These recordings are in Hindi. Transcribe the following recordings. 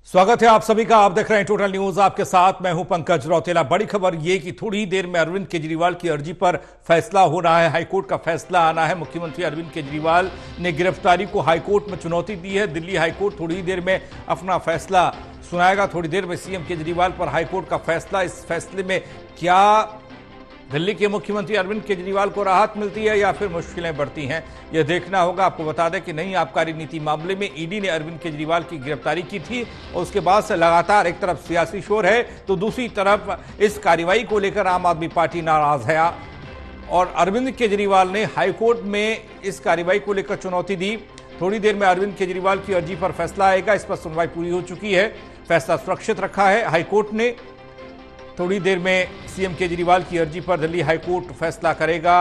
स्वागत है आप सभी का। आप देख रहे हैं टोटल न्यूज, आपके साथ मैं हूं पंकज रौतेला। बड़ी खबर यह कि थोड़ी ही देर में अरविंद केजरीवाल की अर्जी पर फैसला हो रहा है। हाईकोर्ट का फैसला आना है। मुख्यमंत्री अरविंद केजरीवाल ने गिरफ्तारी को हाईकोर्ट में चुनौती दी है। दिल्ली हाईकोर्ट थोड़ी ही देर में अपना फैसला सुनाएगा। थोड़ी देर में सीएम केजरीवाल पर हाईकोर्ट का फैसला। इस फैसले में क्या दिल्ली के मुख्यमंत्री अरविंद केजरीवाल को राहत मिलती है या फिर मुश्किलें बढ़ती हैं, यह देखना होगा। आपको बता दें कि नई आबकारी नीति मामले में ईडी ने अरविंद केजरीवाल की गिरफ्तारी की थी और उसके बाद से लगातार एक तरफ सियासी शोर है तो दूसरी तरफ इस कार्रवाई को लेकर आम आदमी पार्टी नाराज है और अरविंद केजरीवाल ने हाईकोर्ट में इस कार्रवाई को लेकर चुनौती दी। थोड़ी देर में अरविंद केजरीवाल की अर्जी पर फैसला आएगा। इस पर सुनवाई पूरी हो चुकी है। फैसला सुरक्षित रखा है हाईकोर्ट ने। थोड़ी देर में सीएम केजरीवाल की अर्जी पर दिल्ली हाईकोर्ट फैसला करेगा।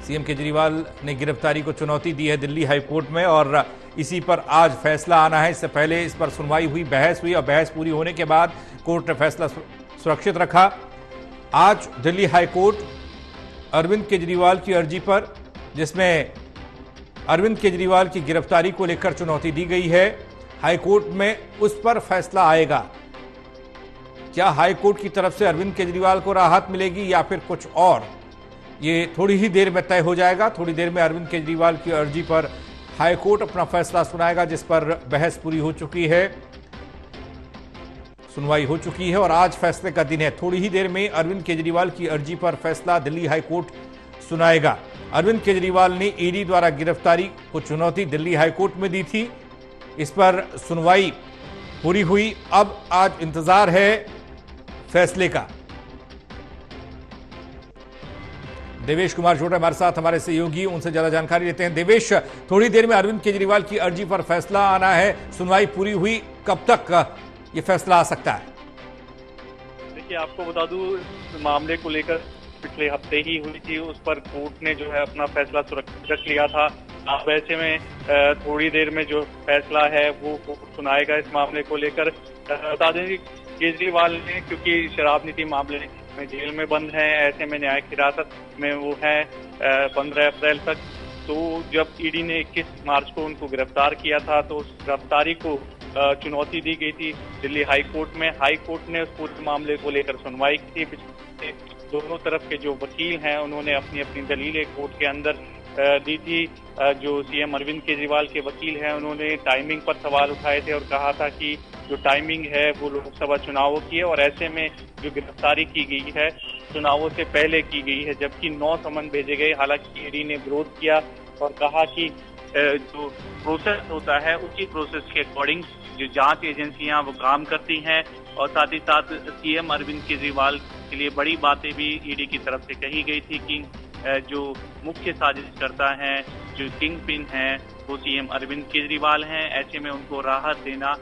सीएम केजरीवाल ने गिरफ्तारी को चुनौती दी है दिल्ली हाईकोर्ट में और इसी पर आज फैसला आना है। इससे पहले इस पर सुनवाई हुई, बहस हुई और बहस पूरी होने के बाद कोर्ट ने फैसला सुरक्षित रखा। आज दिल्ली हाईकोर्ट अरविंद केजरीवाल की अर्जी पर, जिसमें अरविंद केजरीवाल की गिरफ्तारी को लेकर चुनौती दी गई है, हाईकोर्ट में उस पर फैसला आएगा। क्या हाईकोर्ट की तरफ से अरविंद केजरीवाल को राहत मिलेगी या फिर कुछ और, ये थोड़ी ही देर में तय हो जाएगा। थोड़ी देर में अरविंद केजरीवाल की अर्जी पर हाईकोर्ट अपना फैसला सुनाएगा, जिस पर बहस पूरी हो चुकी है, सुनवाई हो चुकी है और आज फैसले का दिन है। थोड़ी ही देर में अरविंद केजरीवाल की अर्जी पर फैसला दिल्ली हाईकोर्ट सुनाएगा। अरविंद केजरीवाल ने ईडी द्वारा गिरफ्तारी को चुनौती दिल्ली हाईकोर्ट में दी थी। इस पर सुनवाई पूरी हुई। अब आज इंतजार है फैसले का। देवेश कुमार जोड़ा हमारे साथ, हमारे सहयोगी, उनसे ज्यादा जानकारी लेते हैं। देवेश, थोड़ी देर में अरविंद केजरीवाल की अर्जी पर फैसला आना है। सुनवाई पूरी हुई, कब तक ये फैसला आ सकता है? देखिए, आपको बता दूं, मामले को लेकर पिछले हफ्ते ही हुई थी, उस पर कोर्ट ने जो है अपना फैसला सुरक्षित रख लिया था। अब ऐसे में थोड़ी देर में जो फैसला है वो कोर्ट सुनाएगा इस मामले को लेकर। बता दें कि केजरीवाल ने, क्योंकि शराब नीति मामले में जेल में बंद हैं, ऐसे में न्यायिक हिरासत में वो है 15 अप्रैल तक। तो जब ईडी ने 21 मार्च को उनको गिरफ्तार किया था तो उस गिरफ्तारी को चुनौती दी गई थी दिल्ली हाईकोर्ट में। हाईकोर्ट ने उस पूरे मामले को लेकर सुनवाई की थी। दोनों तरफ के जो वकील हैं उन्होंने अपनी अपनी दलीलें कोर्ट के अंदर दी थी। जो सीएम अरविंद केजरीवाल के वकील हैं उन्होंने टाइमिंग पर सवाल उठाए थे और कहा था कि जो टाइमिंग है वो लोकसभा चुनावों की है और ऐसे में जो गिरफ्तारी की गई है चुनावों से पहले की गई है, जबकि 9 समन भेजे गए। हालांकि ईडी ने विरोध किया और कहा कि जो प्रोसेस होता है उसी प्रोसेस के अकॉर्डिंग जो जांच एजेंसियां वो काम करती हैं। और साथ ही साथ सीएम अरविंद केजरीवाल के लिए बड़ी बातें भी ईडी की तरफ से कही गई थी कि जो मुख्य साजिशकर्ता हैं, जो किंग पिन हैं, वो सीएम अरविंद केजरीवाल हैं। ऐसे में उनको राहत देना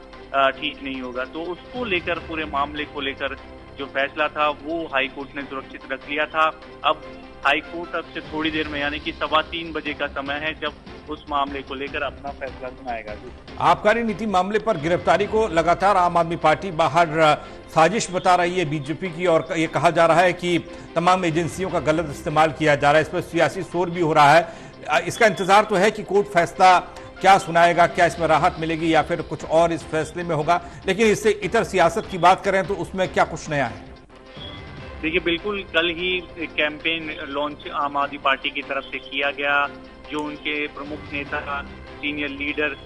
ठीक नहीं होगा। तो उसको लेकर, पूरे मामले को लेकर जो फैसला था वो हाईकोर्ट ने सुरक्षित रख लिया था। अब हाईकोर्ट अब से थोड़ी देर में, यानी कि 3:15 बजे का समय है, जब उस मामले को लेकर अपना फैसला सुनाएगा। आबकारी नीति मामले पर गिरफ्तारी को लगातार आम आदमी पार्टी बाहर साजिश बता रही है बीजेपी की और ये कहा जा रहा है कि तमाम एजेंसियों का गलत इस्तेमाल किया जा रहा है। इस पर सियासी शोर भी हो रहा है। इसका इंतजार तो है कि कोर्ट फैसला क्या सुनाएगा, क्या इसमें राहत मिलेगी या फिर कुछ और इस फैसले में होगा। लेकिन इससे इतर सियासत की बात करें तो उसमें क्या कुछ नया है? देखिए, बिल्कुल कल ही कैंपेन लॉन्च आम आदमी पार्टी की तरफ से किया गया। जो उनके प्रमुख नेता, सीनियर लीडर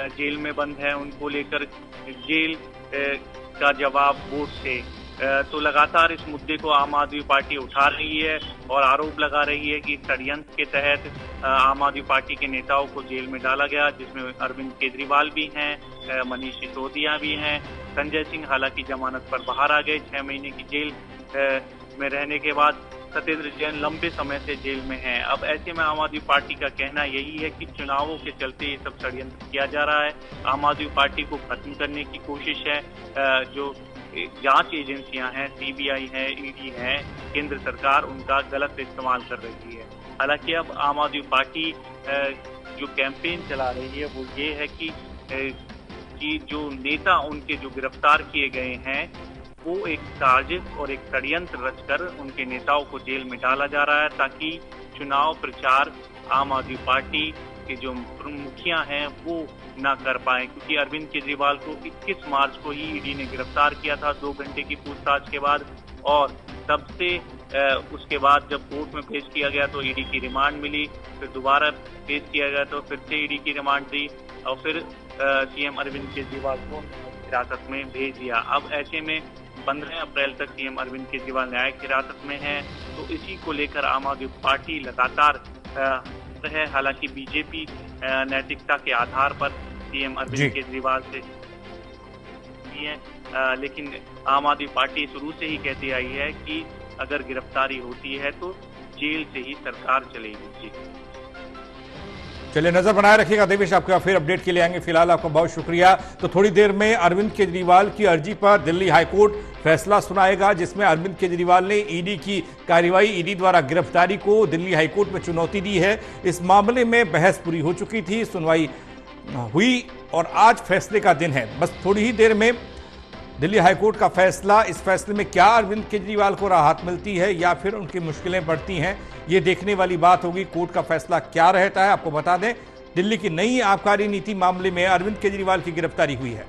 जेल में बंद है, उनको लेकर जेल का जवाब वोट से, तो लगातार इस मुद्दे को आम आदमी पार्टी उठा रही है और आरोप लगा रही है कि षड्यंत्र के तहत आम आदमी पार्टी के नेताओं को जेल में डाला गया, जिसमें अरविंद केजरीवाल भी हैं, मनीष सिसोदिया भी हैं। संजय सिंह हालांकि जमानत पर बाहर आ गए 6 महीने की जेल में रहने के बाद। सत्येंद्र जैन लंबे समय से जेल में हैं। अब ऐसे में आम आदमी पार्टी का कहना यही है कि चुनावों के चलते ये सब षड्यंत्र किया जा रहा है। आम आदमी पार्टी को खत्म करने की कोशिश है। जो जांच एजेंसियां हैं, सीबीआई है, ईडी है, केंद्र सरकार, उनका गलत इस्तेमाल कर रही है। हालांकि अब आम आदमी पार्टी जो कैंपेन चला रही है वो ये है कि जो नेता उनके जो गिरफ्तार किए गए हैं वो एक साजिश और एक षड्यंत्र रचकर उनके नेताओं को जेल में डाला जा रहा है, ताकि चुनाव प्रचार आम आदमी पार्टी के जो मुखिया हैं वो ना कर पाए, क्योंकि अरविंद केजरीवाल को 21 मार्च को ही ईडी ने गिरफ्तार किया था 2 घंटे की पूछताछ के बाद, और तब से उसके बाद जब कोर्ट में पेश किया गया तो ईडी की रिमांड मिली, फिर दोबारा पेश किया गया तो फिर से ईडी की रिमांड दी, और फिर सीएम अरविंद केजरीवाल को हिरासत में भेज दिया। अब ऐसे में 15 अप्रैल तक सीएम अरविंद केजरीवाल न्यायिक हिरासत में हैं, तो इसी को लेकर आम आदमी पार्टी लगातार है। हालांकि बीजेपी नैतिकता के आधार पर सीएम अरविंद केजरीवाल से लेकिन आम आदमी पार्टी शुरू से ही कहती आई है कि अगर गिरफ्तारी होती है तो जेल से ही सरकार चलेगी। चलिए, नजर बनाए रखिएगा। देवेश, आपके फिर अपडेट के लिए आएंगे। फिलहाल आपका बहुत शुक्रिया। तो थोड़ी देर में अरविंद केजरीवाल की अर्जी पर दिल्ली हाईकोर्ट फैसला सुनाएगा, जिसमें अरविंद केजरीवाल ने ईडी की कार्रवाई, ईडी द्वारा गिरफ्तारी को दिल्ली हाईकोर्ट में चुनौती दी है। इस मामले में बहस पूरी हो चुकी थी, सुनवाई हुई और आज फैसले का दिन है। बस थोड़ी ही देर में दिल्ली हाईकोर्ट का फैसला, इस फैसले में क्या अरविंद केजरीवाल को राहत मिलती है या फिर उनकी मुश्किलें बढ़ती हैं, ये देखने वाली बात होगी। कोर्ट का फैसला क्या रहता है, आपको बता दें दिल्ली की नई आबकारी नीति मामले में अरविंद केजरीवाल की गिरफ्तारी हुई है।